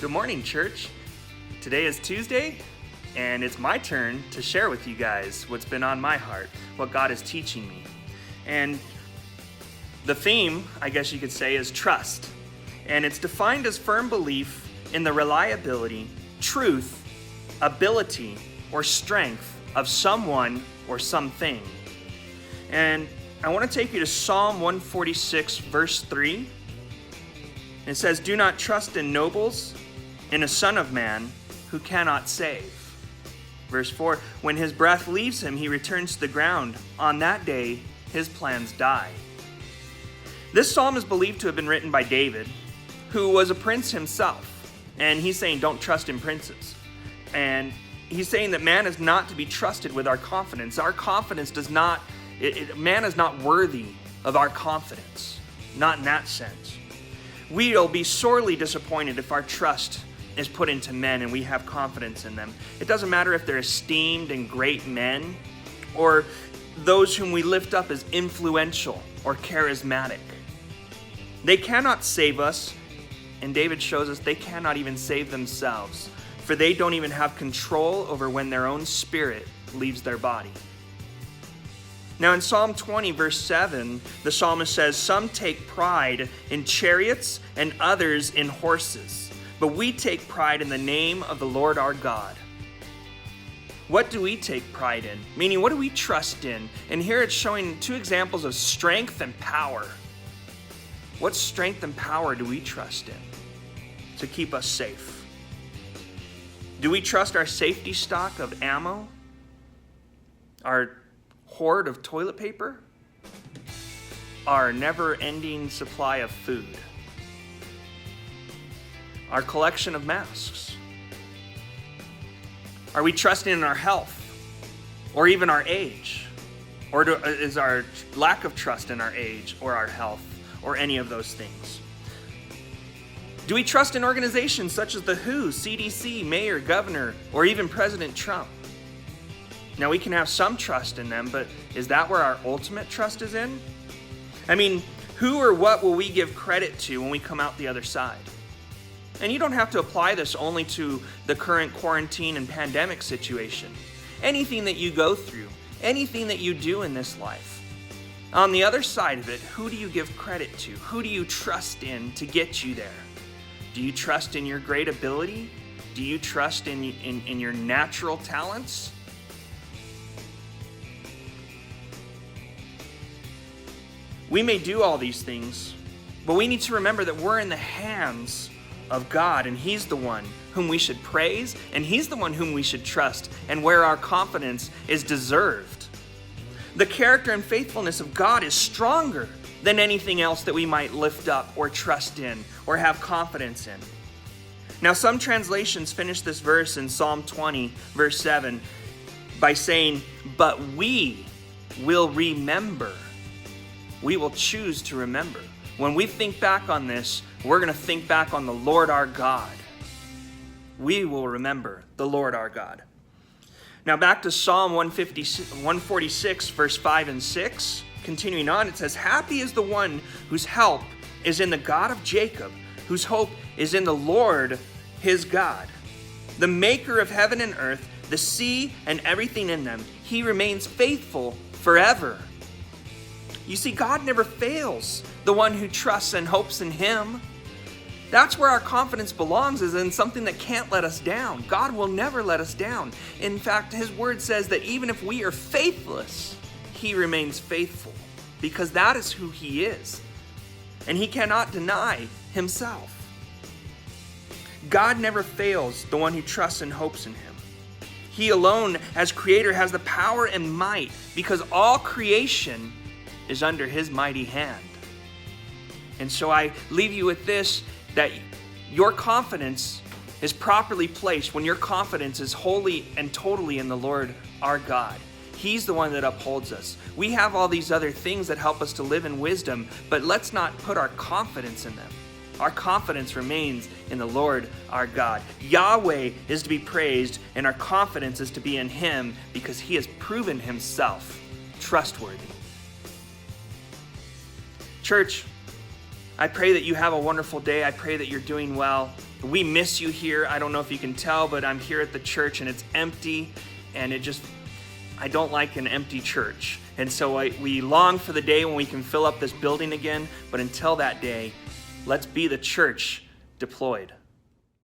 Good morning, church. Today is Tuesday, and it's my turn to share with you guys what's been on my heart, what God is teaching me. And the theme, I guess you could say, is trust. And it's defined as firm belief in the reliability, truth, ability, or strength of someone or something. And I want to take you to Psalm 146, verse 3. It says, "Do not trust in nobles, in a son of man who cannot save." Verse 4, "When his breath leaves him, he returns to the ground. On that day, his plans die." This psalm is believed to have been written by David, who was a prince himself. And he's saying, don't trust in princes. And he's saying that man is not to be trusted with our confidence. Our confidence does not, man is not worthy of our confidence. Not in that sense. We'll be sorely disappointed if our trust is put into men and we have confidence in them. It doesn't matter if they're esteemed and great men or those whom we lift up as influential or charismatic. They cannot save us, and David shows us they cannot even save themselves, for they don't even have control over when their own spirit leaves their body. Now in Psalm 20, verse 7, the psalmist says, "Some take pride in chariots and others in horses, but we take pride in the name of the Lord our God." What do we take pride in? Meaning, what do we trust in? And here it's showing two examples of strength and power. What strength and power do we trust in to keep us safe? Do we trust our safety stock of ammo? Our hoard of toilet paper? Our never-ending supply of food? Our collection of masks? Are we trusting in our health or even our age? Or is our lack of trust in our age or our health or any of those things? Do we trust in organizations such as the WHO, CDC, mayor, governor, or even President Trump? Now, we can have some trust in them, but is that where our ultimate trust is in? I mean, who or what will we give credit to when we come out the other side? And you don't have to apply this only to the current quarantine and pandemic situation. Anything that you go through, anything that you do in this life, on the other side of it, who do you give credit to? Who do you trust in to get you there? Do you trust in your great ability? Do you trust in your natural talents? We may do all these things, but we need to remember that we're in the hands of God, and He's the one whom we should praise, and He's the one whom we should trust, and where our confidence is deserved. The character and faithfulness of God is stronger than anything else that we might lift up or trust in or have confidence in. Now, some translations finish this verse in Psalm 20, verse 7, by saying, "But we will remember." We will choose to remember. When we think back on this, we're going to think back on the Lord our God. We will remember the Lord our God. Now back to Psalm 146, verse 5 and 6. Continuing on, it says, "Happy is the one whose help is in the God of Jacob, whose hope is in the Lord his God, the maker of heaven and earth, the sea and everything in them. He remains faithful forever." You see, God never fails the one who trusts and hopes in Him. That's where our confidence belongs, is in something that can't let us down. God will never let us down. In fact, His word says that even if we are faithless, He remains faithful, because that is who He is. And He cannot deny Himself. God never fails the one who trusts and hopes in Him. He alone, as Creator, has the power and might, because all creation is under His mighty hand. And so I leave you with this, that your confidence is properly placed when your confidence is wholly and totally in the Lord our God. He's the one that upholds us. We have all these other things that help us to live in wisdom, but let's not put our confidence in them. Our confidence remains in the Lord our God. Yahweh is to be praised, and our confidence is to be in Him, because He has proven Himself trustworthy. Church, I pray that you have a wonderful day. I pray that you're doing well. We miss you here. I don't know if you can tell, but I'm here at the church and it's empty, and I don't like an empty church. And so we long for the day when we can fill up this building again. But until that day, let's be the church deployed.